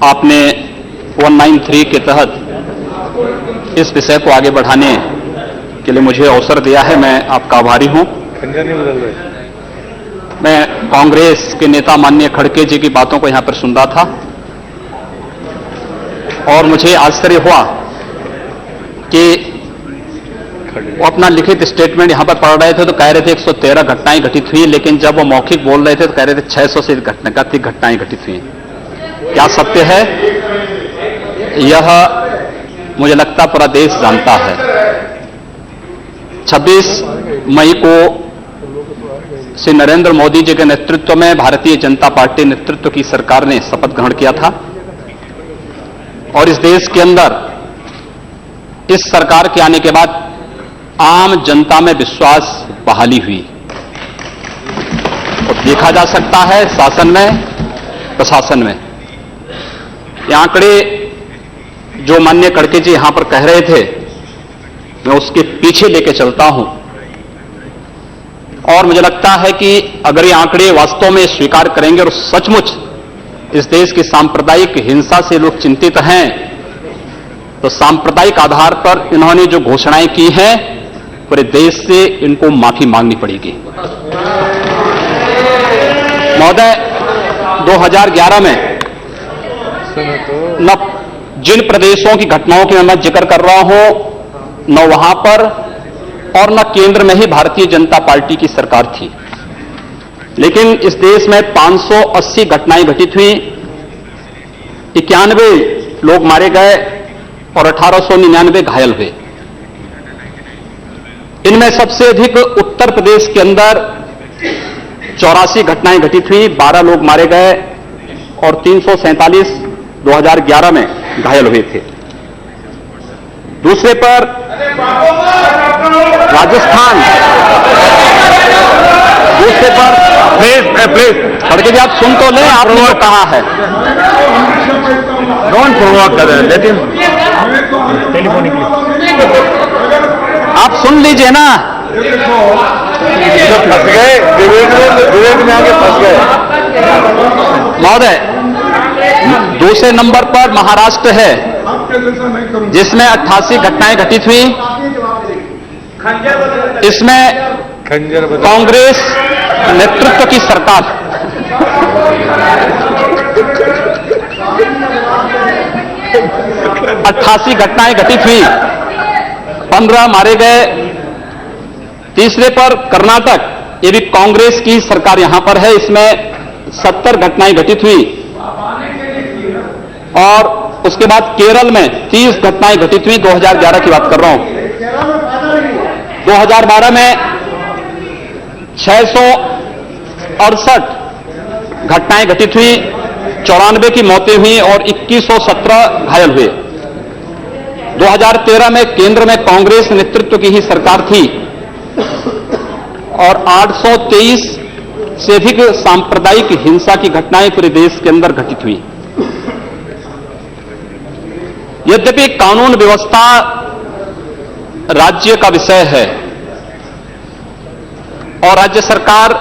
आपने 193 के तहत इस विषय को आगे बढ़ाने के लिए मुझे अवसर दिया है। मैं आपका आभारी हूं। मैं कांग्रेस के नेता माननीय खड़गे जी की बातों को यहां पर सुन रहा था और मुझे आश्चर्य हुआ कि वो अपना लिखित स्टेटमेंट यहां पर पढ़ रहे थे तो कह रहे थे 113 घटनाएं घटित हुई, लेकिन जब वो मौखिक बोल रहे थे तो कह रहे थे 600 से अधिक घटनाएं घटित हुई। क्या सत्य है यह मुझे लगता पूरा देश जानता है। 26 मई को श्री नरेंद्र मोदी जी के नेतृत्व में भारतीय जनता पार्टी नेतृत्व की सरकार ने शपथ ग्रहण किया था और इस देश के अंदर इस सरकार के आने के बाद आम जनता में विश्वास बहाली हुई। तो देखा जा सकता है शासन में, प्रशासन में। ये आंकड़े जो माननीय खड़गे जी यहां पर कह रहे थे, मैं उसके पीछे लेके चलता हूं और मुझे लगता है कि अगर ये आंकड़े वास्तव में स्वीकार करेंगे और सचमुच इस देश की सांप्रदायिक हिंसा से लोग चिंतित हैं, तो सांप्रदायिक आधार पर इन्होंने जो घोषणाएं की हैं पूरे देश से इनको माफी मांगनी पड़ेगी। महोदय, 2011 में न जिन प्रदेशों की घटनाओं की मैं जिक्र कर रहा हूं, न वहां पर और न केंद्र में ही भारतीय जनता पार्टी की सरकार थी, लेकिन इस देश में 580 घटनाएं घटित हुई, 91 लोग मारे गए और 1899 घायल हुए। इनमें सबसे अधिक उत्तर प्रदेश के अंदर 84 घटनाएं घटित हुई, 12 लोग मारे गए और 347 2011 में घायल हुए थे। दूसरे पर राजस्थान, दूसरे पर प्लीज खड़गे जी आप सुन तो लें, आपने जो कहा है डोंट प्रोवोक कर रहे, लेकिन आप सुन लीजिए ना। फंस गए विवेक में आगे फंस गए। महोदय, दूसरे नंबर पर महाराष्ट्र है जिसमें 88 घटनाएं घटित हुई। इसमें कांग्रेस नेतृत्व की सरकार 88 घटनाएं घटित हुई, 15 मारे गए। तीसरे पर कर्नाटक, ये भी कांग्रेस की सरकार यहां पर है, इसमें 70 घटनाएं घटित हुई और उसके बाद केरल में 30 घटनाएं घटित हुई। 2011 की बात कर रहा हूं। 2012 में 668 घटनाएं घटित हुई, 94 की मौतें हुई और 2117 घायल हुए। 2013 में केंद्र में कांग्रेस नेतृत्व की ही सरकार थी और 823 से अधिक सांप्रदायिक हिंसा की घटनाएं पूरे देश के अंदर घटित हुई। यद्यपि कानून व्यवस्था राज्य का विषय है और राज्य सरकार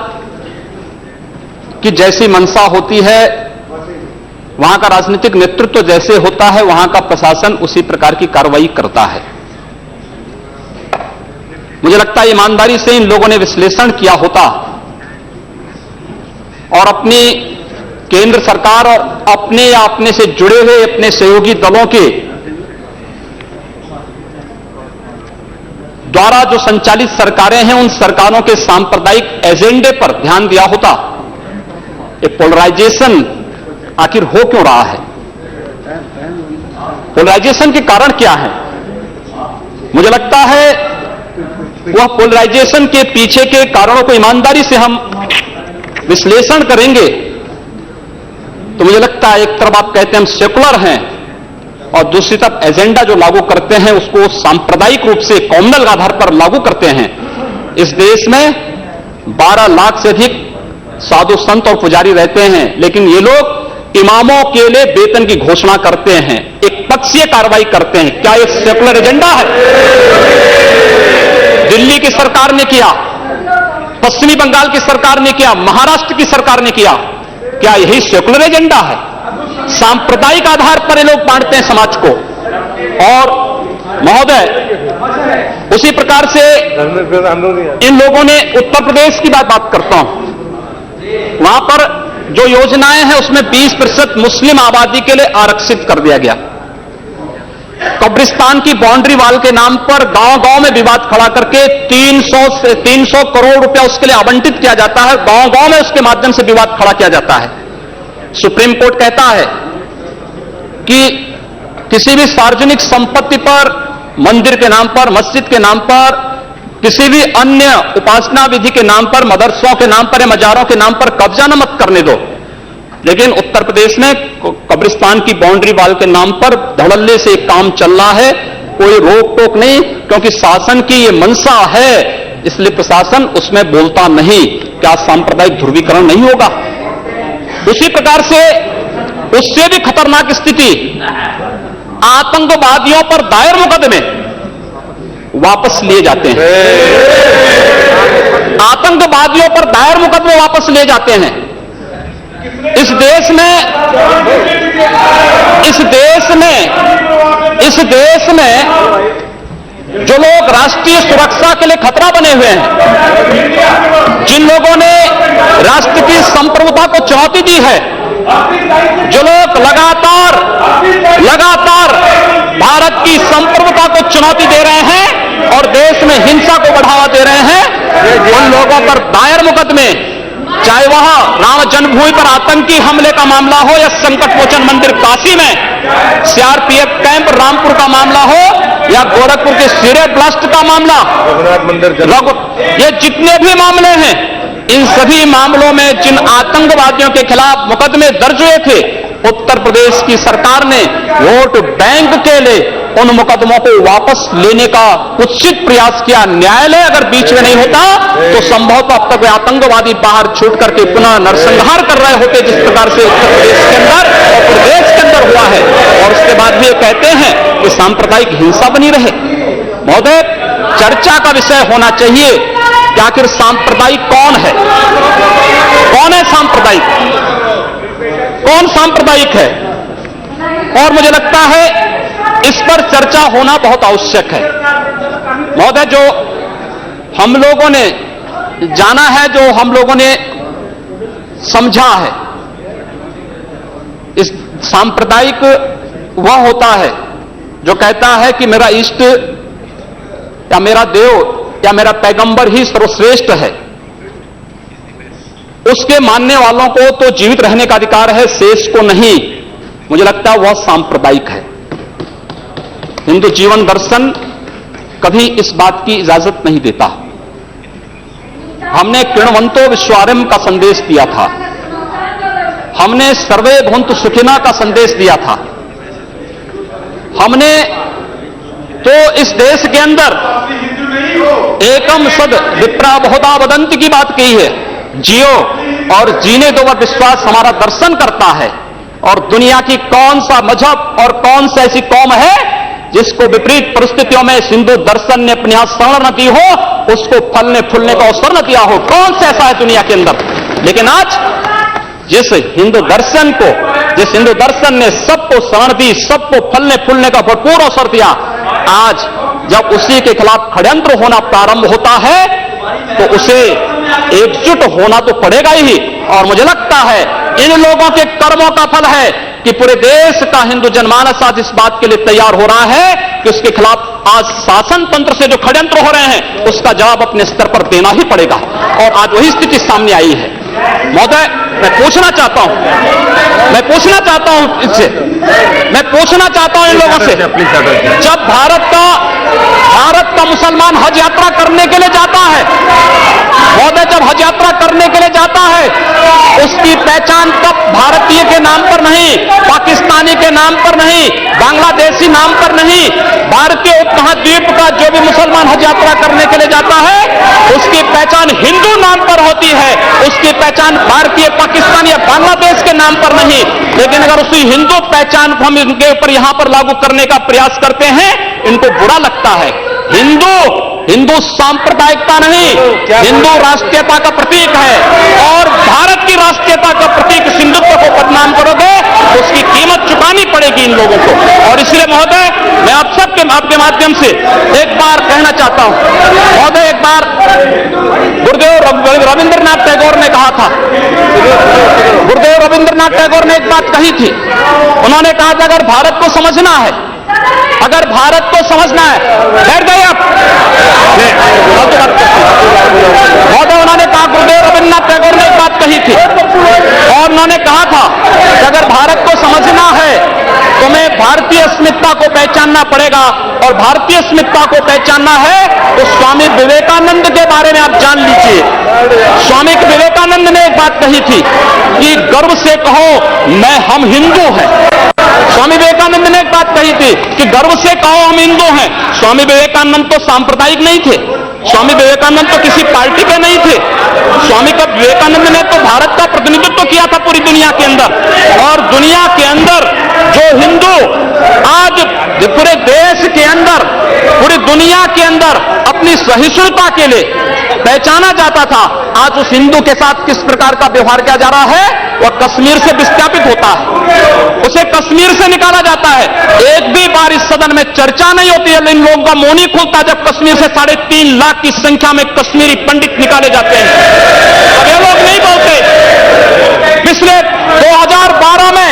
की जैसी मंशा होती है, वहां का राजनीतिक नेतृत्व जैसे होता है, वहां का प्रशासन उसी प्रकार की कार्रवाई करता है। मुझे लगता है ईमानदारी से इन लोगों ने विश्लेषण किया होता और अपनी केंद्र सरकार और अपने या अपने से जुड़े हुए अपने सहयोगी दलों के द्वारा जो संचालित सरकारें हैं, उन सरकारों के सांप्रदायिक एजेंडे पर ध्यान दिया होता। ये पोलराइजेशन आखिर हो क्यों रहा है? पोलराइजेशन के कारण क्या है? मुझे लगता है वह पोलराइजेशन के पीछे के कारणों को ईमानदारी से हम विश्लेषण करेंगे तो मुझे लगता है एक तरफ आप कहते हैं हम सेकुलर हैं और दूसरी तरफ एजेंडा जो लागू करते हैं उसको सांप्रदायिक रूप से कॉम्युनल आधार पर लागू करते हैं। इस देश में 12 लाख से अधिक साधु संत और पुजारी रहते हैं, लेकिन ये लोग इमामों के लिए वेतन की घोषणा करते हैं, एक पक्षीय कार्रवाई करते हैं। क्या एक सेकुलर एजेंडा है? दिल्ली की सरकार ने किया, पश्चिमी बंगाल की सरकार ने किया, महाराष्ट्र की सरकार ने किया। क्या यही सेकुलर एजेंडा है? सांप्रदायिक आधार पर ये लोग बांटते हैं समाज को। और महोदय, उसी प्रकार से इन लोगों ने उत्तर प्रदेश की बात करता हूं, वहां पर जो योजनाएं हैं उसमें 20% मुस्लिम आबादी के लिए आरक्षित कर दिया गया। कब्रिस्तान की बाउंड्री वाल के नाम पर गांव-गांव में विवाद खड़ा करके 300 करोड़ रुपया उसके लिए आवंटित किया जाता है। गांव-गांव में उसके माध्यम से विवाद खड़ा किया जाता है। सुप्रीम कोर्ट कहता है कि किसी भी सार्वजनिक संपत्ति पर, मंदिर के नाम पर, मस्जिद के नाम पर, किसी भी अन्य उपासना विधि के नाम पर, मदरसों के नाम पर या मजारों के नाम पर कब्जा न मत करने दो। लेकिन उत्तर प्रदेश में कब्रिस्तान की बाउंड्री वाल के नाम पर धड़ल्ले से काम चल रहा है, कोई रोक टोक नहीं, क्योंकि शासन की ये मंशा है, इसलिए प्रशासन उसमें बोलता नहीं। क्या सांप्रदायिक ध्रुवीकरण नहीं होगा? उसी प्रकार से उससे भी खतरनाक स्थिति, आतंकवादियों पर दायर मुकदमे वापस लिए जाते हैं। आतंकवादियों पर दायर मुकदमे वापस लिए जाते हैं। इस देश में जो लोग राष्ट्रीय सुरक्षा के लिए खतरा बने हुए हैं, जिन लोगों ने राष्ट्र की संप्रभुता को चुनौती दी है, जो लोग लगातार भारत की संप्रभुता को चुनौती दे रहे हैं और देश में हिंसा को बढ़ावा दे रहे हैं, उन लोगों पर दायर मुकदमे, चाहे वह राम जन्मभूमि पर आतंकी हमले का मामला हो या संकट मोचन मंदिर काशी में सीआरपीएफ कैंप रामपुर का मामला हो या गोरखपुर के सिरे ब्लास्ट का मामला, ये जितने भी मामले हैं, इन सभी मामलों में जिन आतंकवादियों के खिलाफ मुकदमे दर्ज हुए थे, उत्तर प्रदेश की सरकार ने वोट बैंक के लिए उन मुकदमों को वापस लेने का कुत्सित प्रयास किया। न्यायालय अगर बीच में नहीं होता तो संभवतः अब तक वे आतंकवादी बाहर छूट करके पुनः नरसंहार कर रहे होते, जिस प्रकार से उत्तर प्रदेश के अंदर और प्रदेश के अंदर हुआ है। और उसके बाद भी ये कहते हैं कि सांप्रदायिक हिंसा बनी रहे। महोदय, चर्चा का विषय होना चाहिए कि आखिर सांप्रदायिक कौन है? कौन है सांप्रदायिक? कौन सांप्रदायिक है? और मुझे लगता है इस पर चर्चा होना बहुत आवश्यक है। महोदय, जो हम लोगों ने जाना है, जो हम लोगों ने समझा है, इस सांप्रदायिक वह होता है जो कहता है कि मेरा इष्ट या मेरा देव या मेरा पैगंबर ही सर्वश्रेष्ठ है। उसके मानने वालों को तो जीवित रहने का अधिकार है, शेष को नहीं। मुझे लगता है वह सांप्रदायिक है। हिंदू जीवन दर्शन कभी इस बात की इजाजत नहीं देता। हमने किण्वंतो विश्वारंभ का संदेश दिया था, हमने सर्वे भवन्तु सुखिनः का संदेश दिया था, हमने तो इस देश के अंदर एकम सद विप्रा बहुधा वदन्ति की बात कही है। जियो और जीने दो, वह विश्वास हमारा दर्शन करता है। और दुनिया की कौन सा मजहब और कौन सा ऐसी कौम है जिसको विपरीत परिस्थितियों में हिंदू दर्शन ने अपने यहां शरण न दी हो, उसको फलने फूलने का अवसर न दिया हो? कौन सा ऐसा है दुनिया के अंदर? लेकिन आज जिस हिंदू दर्शन ने सबको शरण दी, सबको फलने फूलने का भरपूर अवसर दिया, आज जब उसी के खिलाफ षड्यंत्र होना प्रारंभ होता है तो उसे एकजुट होना तो पड़ेगा ही। और मुझे लगता है इन लोगों के कर्मों का फल है कि पूरे देश का हिंदू जनमानस आज इस बात के लिए तैयार हो रहा है कि उसके खिलाफ आज शासन तंत्र से जो षड्यंत्र हो रहे हैं उसका जवाब अपने स्तर पर देना ही पड़ेगा। और आज वही स्थिति सामने आई है। महोदय, मैं पूछना चाहता हूं इससे, मैं पूछना चाहता हूं इन लोगों से, जब भारत का मुसलमान हज यात्रा करने के लिए जाता है, महोदय, जब हज यात्रा करने के लिए जाता है, उसकी पहचान तब भारतीय के नाम पर नहीं, पाकिस्तानी के नाम पर नहीं, बांग्लादेशी नाम पर नहीं, भारतीय उपमहाद्वीप का जो भी मुसलमान हज यात्रा करने के लिए जाता है उसकी पहचान हिंदू नाम पर होती है, उसकी पहचान भारतीय, पाकिस्तानी या बांग्लादेश के नाम पर नहीं। लेकिन अगर उसी हिंदू पहचान को हम इनके ऊपर यहां पर लागू करने का प्रयास करते हैं, इनको बुरा लगता है। हिंदू हिंदू सांप्रदायिकता नहीं, हिंदू राष्ट्रीयता का प्रतीक है। और भारत की राष्ट्रीयता का प्रतीक हिंदुत्व को बदनाम करोगे तो उसकी कीमत चुकानी पड़ेगी इन लोगों को। और इसलिए महोदय, मैं आप सबके आपके माध्यम से एक बार कहना चाहता हूं, महोदय, एक बार गुरुदेव रविंद्रनाथ टैगोर ने कहा था, गुरुदेव रविंद्रनाथ टैगोर ने एक बात कही थी। उन्होंने कहा था अगर भारत को समझना है, अगर भारत को समझना है, बैठ गए आप महोदय, उन्होंने कहा, गुरुदेव रविंद्रनाथ टैगोर ने एक बात कही थी और उन्होंने कहा था कि अगर भारत को समझना है तुम्हें भारतीय अस्मिता को पहचानना पड़ेगा, और भारतीय अस्मिता को पहचानना है तो स्वामी विवेकानंद के बारे में आप जान लीजिए। स्वामी विवेकानंद ने एक बात कही थी कि गर्व से कहो हम हिंदू हैं। स्वामी विवेकानंद ने एक बात कही थी कि गर्व से कहो हम हिंदू हैं। स्वामी विवेकानंद तो सांप्रदायिक नहीं थे, स्वामी विवेकानंद तो किसी पार्टी के नहीं थे। स्वामी विवेकानंद ने तो भारत का प्रतिनिधित्व किया था पूरी दुनिया के अंदर, और दुनिया के अंदर जो हिंदू आज पूरे देश के अंदर, पूरी दुनिया के अंदर अपनी सहिष्णुता के लिए पहचाना जाता था, आज उस हिंदू के साथ किस प्रकार का व्यवहार किया जा रहा है, वह कश्मीर से विस्थापित होता है, उसे कश्मीर से निकाला जाता है। एक भी बार इस सदन में चर्चा नहीं होती है, इन लोगों का मुंह नहीं खुलता जब कश्मीर से 3.5 लाख की संख्या में कश्मीरी पंडित निकाले जाते हैं। अब ये लोग नहीं बोलते। पिछले 2012 में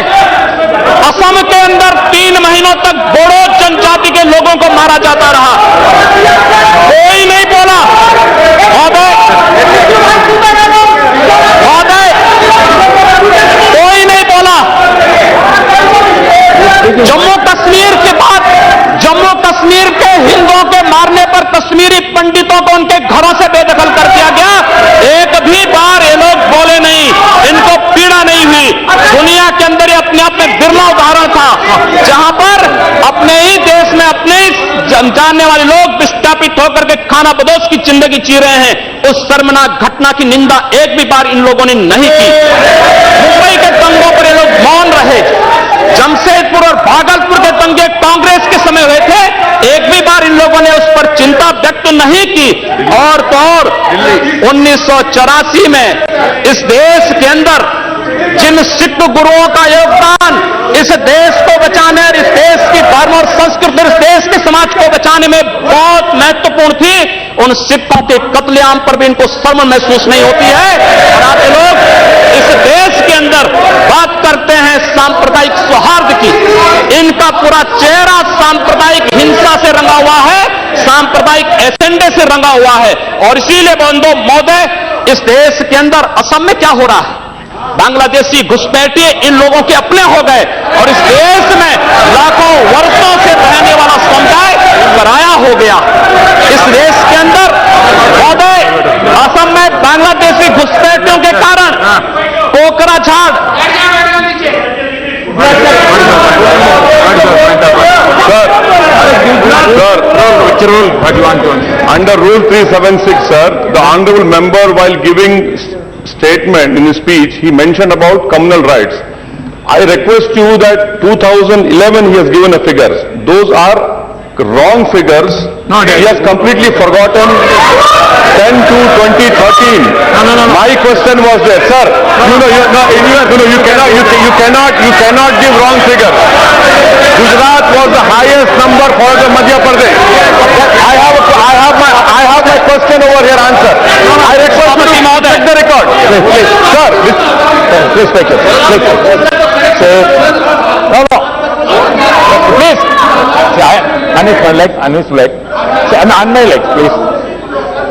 असम के अंदर 3 महीनों तक बोडो जनजाति के लोगों को मारा जाता रहा, कोई नहीं बोला। कोई नहीं बोला। जम्मू कश्मीर के बाद जम्मू कश्मीर के हिंदुओं के मारने पर कश्मीरी पंडितों को उनके घरों से बेदखल कर दिया गया, एक भी बार ये लोग बोले नहीं, इनको पीड़ा नहीं हुई। दुनिया के अंदर ये अपने आप में बिरला उदाहरण था जहां पर अपने ही देश में अपने ही जानने वाले लोग विस्थापित होकर के खाना बदोश की जिंदगी जी रहे हैं। उस शर्मनाक घटना की निंदा एक भी बार इन लोगों ने नहीं की। मुंबई के दंगों पर ये लोग मौन रहे। जमशेदपुर और भागलपुर के दंगे कांग्रेस के समय हुए थे, एक भी बार इन लोगों ने उस पर चिंता व्यक्त नहीं की। और तो और 1984 में इस देश के अंदर जिन सिख गुरुओं का योगदान इस देश को बचाने और इस देश की धर्म और संस्कृति, इस देश के समाज को बचाने में बहुत महत्वपूर्ण थी, उन सिखों के कत्लेआम पर भी इनको शर्म महसूस नहीं होती है। और आप लोग इस देश के अंदर बात करते हैं सांप्रदायिक सौहार्द की, इनका पूरा चेहरा सांप्रदायिक हिंसा से रंगा हुआ है, सांप्रदायिक एजेंडे से रंगा हुआ है। और इसीलिए बंधु महोदय, इस देश के अंदर असम में क्या हो रहा है, बांग्लादेशी घुसपैठिए इन लोगों के अपने हो गए, और इस देश में लाखों वर्षों से रहने वाला समुदाय पराया हो गया। इस देश के अंदर महोदय, असम में बांग्लादेशी घुसपैठियों के कारण Kokrajhar Under Rule 376, sir, the honorable member, while giving statement in his speech, he mentioned about communal rights. I request you that 2011 he has given a figure. Those are wrong figures. No, he has completely forgotten 10 to 2013. No. My question was there, sir. You cannot give wrong figures. Gujarat was the highest number for the Madhya Pradesh. I have my question over here answer. I request you to check the record. Please, sir. Please take it. No. Please. Anis leg. On my leg, please.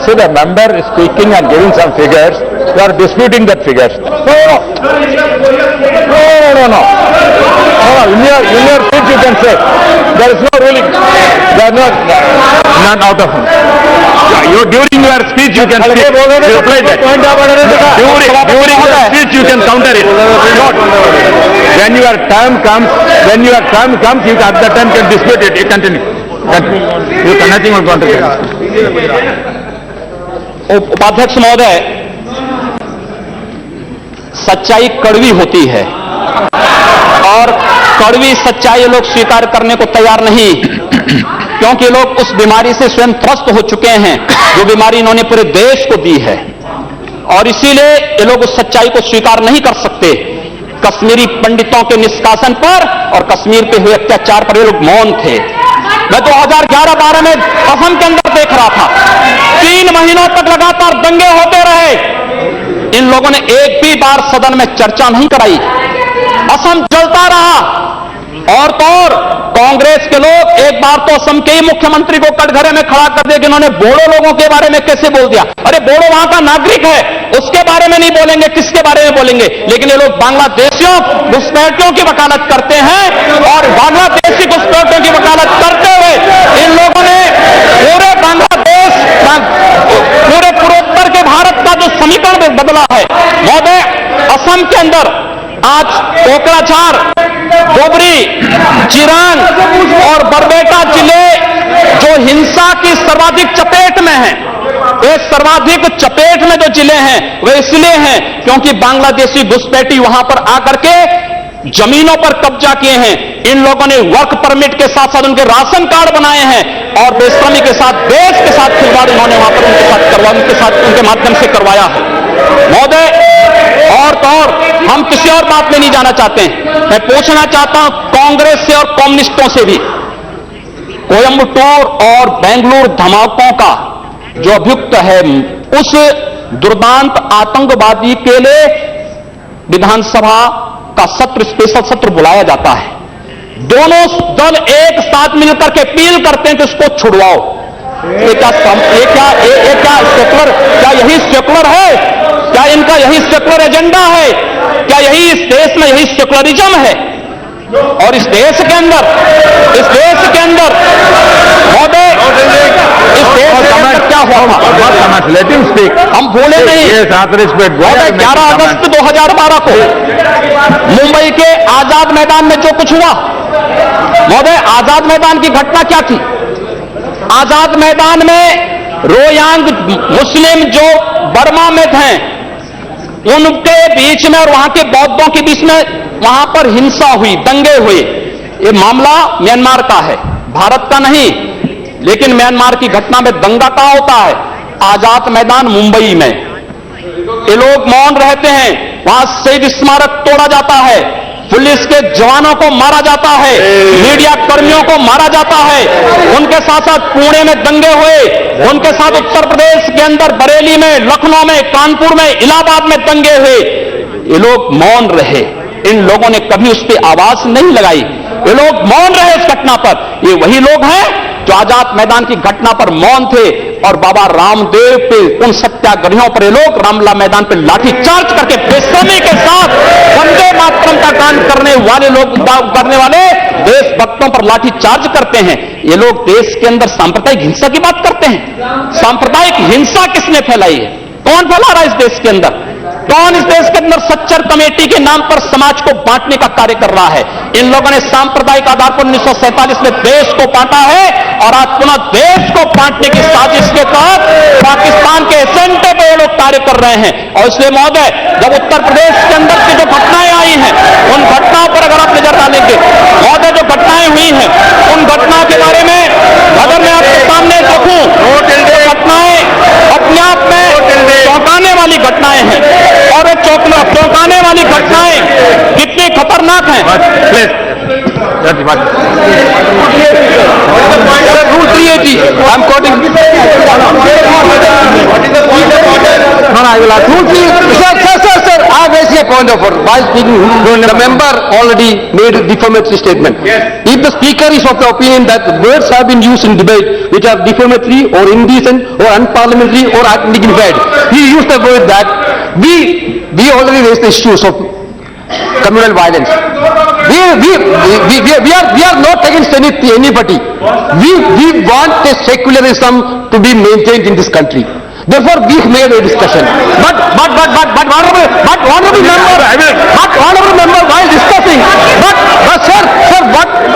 See, the member is speaking and giving some figures. You are disputing that figures. No. In your speech you can say. There is no ruling. There is none out of him. During your speech you can say. Reply that. During your speech you can counter it. When your time comes, you at that time can dispute it. You continue. You can nothing will counter. उपाध्यक्ष महोदय, सच्चाई कड़वी होती है और कड़वी सच्चाई लोग स्वीकार करने को तैयार नहीं। क्योंकि लोग उस बीमारी से स्वयं त्रस्त हो चुके हैं जो बीमारी इन्होंने पूरे देश को दी है, और इसीलिए ये लोग उस सच्चाई को स्वीकार नहीं कर सकते। कश्मीरी पंडितों के निष्कासन पर और कश्मीर पे हुए अत्याचार पर ये लोग मौन थे। मैं 2011-12 में असम के अंदर देख रहा था, 3 महीनों तक लगातार दंगे होते रहे, इन लोगों ने एक भी बार सदन में चर्चा नहीं कराई। असम जलता रहा, और तो और कांग्रेस के लोग एक बार तो असम के ही मुख्यमंत्री को कटघरे में खड़ा कर दिया कि इन्होंने बोडो लोगों के बारे में कैसे बोल दिया। अरे बोडो वहां का नागरिक है, उसके बारे में नहीं बोलेंगे, किसके बारे में बोलेंगे? लेकिन ये लोग बांग्लादेशियों घुसपैठियों की वकालत करते हैं, और बांग्लादेशी घुसपैठियों की वकालत करते हुए इन लोगों ने पूरे बांग्लादेश, पूरे पूर्वोत्तर के भारत का जो समीकरण बदला है। महोदय, असम के अंदर आज कोकराझार, धुबरी, चिरांग और बरबेटा जिले जो हिंसा की सर्वाधिक चपेट में हैं, वे सर्वाधिक चपेट में जो जिले हैं वे इसलिए हैं क्योंकि बांग्लादेशी घुसपैठी वहां पर आकर के जमीनों पर कब्जा किए हैं। इन लोगों ने वर्क परमिट के साथ साथ उनके राशन कार्ड बनाए हैं, और बेशर्मी के साथ देश के साथ खिलवाड़ इन्होंने वहां पर उनके माध्यम से करवाया है। महोदय, और तो और हम किसी और बात में नहीं जाना चाहते हैं, मैं पूछना चाहता हूं कांग्रेस से और कम्युनिस्टों से भी, कोयंबटूर और बेंगलुरु धमाकों का जो अभियुक्त है, उस दुर्दांत आतंकवादी के लिए विधानसभा का सत्र, स्पेशल सत्र बुलाया जाता है। दोनों दल एक साथ मिलकर के अपील करते हैं कि उसको छुड़वाओ। ये क्या सेकुलर, क्या यही सेकुलर है? क्या इनका यही सेकुलर एजेंडा है? क्या यही इस देश में यही सेकुलरिज्म है? और इस देश के अंदर महोदय, इस देश के अंदर क्या हुआ था? Let him speak. हम भूले नहीं। 11 अगस्त 2012 को मुंबई के आजाद मैदान में जो कुछ हुआ, महोदय, आजाद मैदान की घटना क्या थी? आजाद मैदान में रोयांग मुस्लिम जो बर्मा में थे, उनके बीच में और वहां के बौद्धों के बीच में वहां पर हिंसा हुई, दंगे हुए। ये मामला म्यांमार का है, भारत का नहीं। लेकिन म्यांमार की घटना में दंगा कहां होता है? आजाद मैदान मुंबई में। ये लोग मौन रहते हैं, वहां शहीद स्मारक तोड़ा जाता है, पुलिस के जवानों को मारा जाता है, मीडिया कर्मियों को मारा जाता है। उनके साथ साथ पुणे में दंगे हुए, उनके साथ उत्तर प्रदेश के अंदर बरेली में, लखनऊ में, कानपुर में, इलाहाबाद में दंगे हुए। ये लोग मौन रहे, इन लोगों ने कभी उस पर आवाज नहीं लगाई। ये लोग मौन रहे इस घटना पर। ये वही लोग हैं जो आजाद मैदान की घटना पर मौन थे, और बाबा रामदेव पे, उन सत्याग्रहियों पर ये लोग रामला मैदान पे लाठी चार्ज करके बेशर्मी के साथ वंदे मातरम का गान करने वाले देशभक्तों पर लाठी चार्ज करते हैं। ये लोग देश के अंदर सांप्रदायिक हिंसा की बात करते हैं। सांप्रदायिक हिंसा किसने फैलाई है? कौन फैला रहा है इस देश के अंदर? कौन इस देश के अंदर सच्चर कमेटी के नाम पर समाज को बांटने का कार्य कर रहा है? इन लोगों ने सांप्रदायिक आधार पर 1947 में देश को बांटा है, और आज पुनः देश को बांटने की साजिश के तहत पाकिस्तान के एजेंडे पे ये लोग कार्य कर रहे हैं। और इसलिए महोदय, जब उत्तर प्रदेश के अंदर की जो घटनाएं आई हैं, उन घटनाओं पर अगर आप नजर डालेंगे महोदय, जो घटनाएं हुई हैं, उन घटनाओं के बारे में अगर मैं आपके सामने देखूं, घटनाएं अपने आप में चौंकाने वाली घटनाएं हैं, और वे चौंकाने वाली घटनाएं कितनी खतरनाक हैं। Rule 380. I'm quoting. No, I will ask. Rule 3. Sir. I have raised a point of order. While speaking, the member already made a defamatory statement. Yes. If the speaker is of the opinion that words have been used in debate which are defamatory or indecent or unparliamentary or undignified, he used the word that we already raised the issues of communal violence. We are not against anybody. We want a secularism to be maintained in this country. Therefore, we made a discussion. But honorable member while discussing,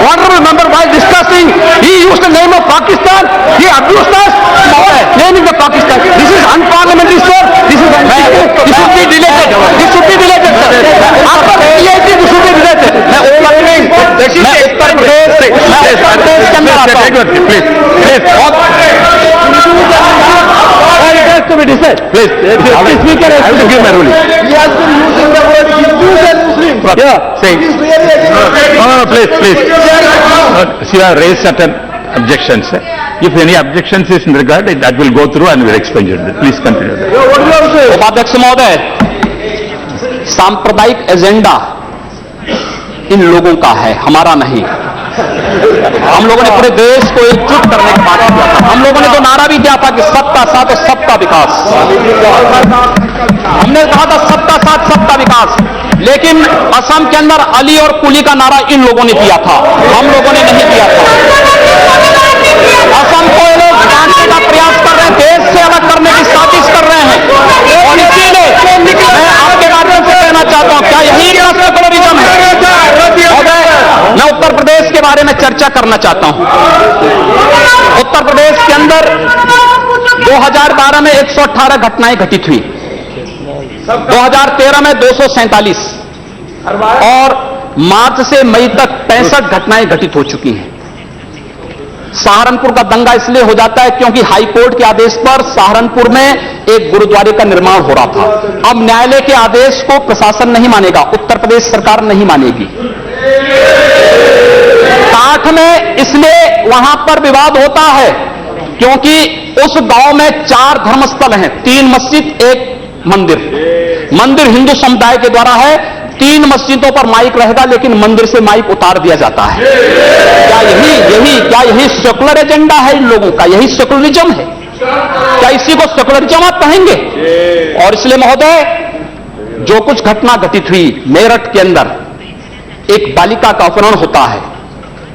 honorable member while discussing, he used the name of Pakistan. He abused us for naming the Pakistan. This is unparliamentary, sir. This should be deleted. Sir. After 380, this should be deleted. Uttar Pradesh के अंदर आता हूं। You have raised certain objections. If any objections is in regard, that will go through and will explain it. Please continue. उपाध्यक्ष महोदय, सांप्रदायिक agenda इन लोगों का है, हमारा नहीं। हम लोगों ने पूरे देश को एकजुट करने की बात किया था। हम लोगों ने तो नारा भी दिया था कि सबका साथ और सबका विकास। हमने कहा था सबका साथ सबका विकास, लेकिन असम के अंदर अली और कुली का नारा इन लोगों ने दिया था, हम लोगों ने नहीं दिया था। असम को ये लोग बांटने का प्रयास कर रहे हैं, देश से अलग करने की साजिश कर रहे हैं, और इसीलिए मैं आपके माध्यम से कहना चाहता हूं, क्या यही सेकुलरिज्म है? मैं उत्तर प्रदेश के बारे में चर्चा करना चाहता हूं। उत्तर प्रदेश के अंदर 2012 में 118 घटनाएं घटित हुई, 2013 में 247 और मार्च से मई तक 65 घटनाएं घटित हो चुकी हैं। सहारनपुर का दंगा इसलिए हो जाता है क्योंकि हाईकोर्ट के आदेश पर सहारनपुर में एक गुरुद्वारे का निर्माण हो रहा था। अब न्यायालय के आदेश को प्रशासन नहीं मानेगा, उत्तर प्रदेश सरकार नहीं मानेगी। काठ में इसलिए वहां पर विवाद होता है क्योंकि उस गांव में 4 धर्मस्थल हैं, 3 मस्जिद, 1 मंदिर। मंदिर हिंदू समुदाय के द्वारा है, 3 मस्जिदों पर माइक रहेगा, लेकिन मंदिर से माइक उतार दिया जाता है। क्या यही सेकुलर एजेंडा है इन लोगों का? यही सेकुलरिज्म है? क्या इसी को सेकुलरिज्म आप कहेंगे? और इसलिए महोदय, जो कुछ घटना घटित हुई मेरठ के अंदर, एक बालिका का अपहरण होता है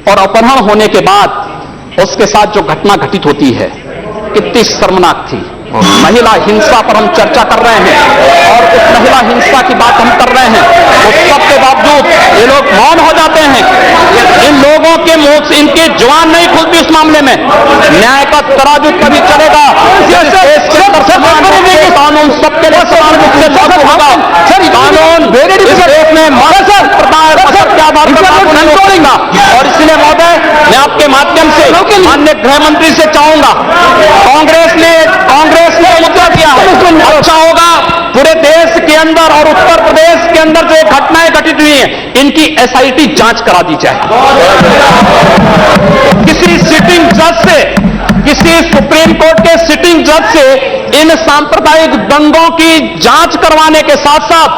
और अपहरण होने के बाद उसके साथ जो घटना घटित होती है कितनी शर्मनाक थी। महिला हिंसा पर हम चर्चा कर रहे हैं और उस महिला हिंसा की बात हम कर रहे हैं, उस सब के बावजूद ये लोग मौन हो जाते हैं। इन लोगों के मुंह से इनकी जुबान नहीं खुलती उस मामले में। न्याय का तराजू कभी चलेगा, कानून सबके लिए समान रूप से लागू होगा। कानून इस देश में और इसलिए महोदय, मैं आपके माध्यम से माननीय गृह मंत्री से चाहूंगा, कांग्रेस ने मुद्दा किया है, अच्छा होगा पूरे देश के अंदर और उत्तर प्रदेश के अंदर जो घटनाएं घटित हुई हैं, इनकी एसआईटी जांच करा दी जाए। किसी सिटिंग जज से, किसी सुप्रीम कोर्ट के सिटिंग जज से इन सांप्रदायिक दंगों की जांच करवाने के साथ साथ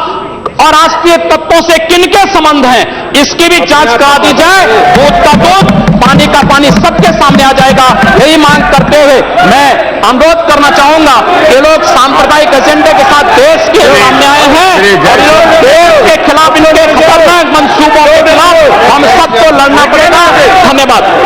अराष्ट्रीय तत्वों से किनके संबंध हैं, इसकी भी जांच करा दी जाए। दूध का दूध, पानी का पानी सबके सामने आ जाएगा। यही मांग करते हुए मैं अनुरोध करना चाहूंगा कि लोग सांप्रदायिक एजेंडे के साथ देश के सामने आए हैं और देश के खिलाफ, इनके खतरनाक मंसूबों के खिलाफ हम सबको लड़ना पड़ेगा।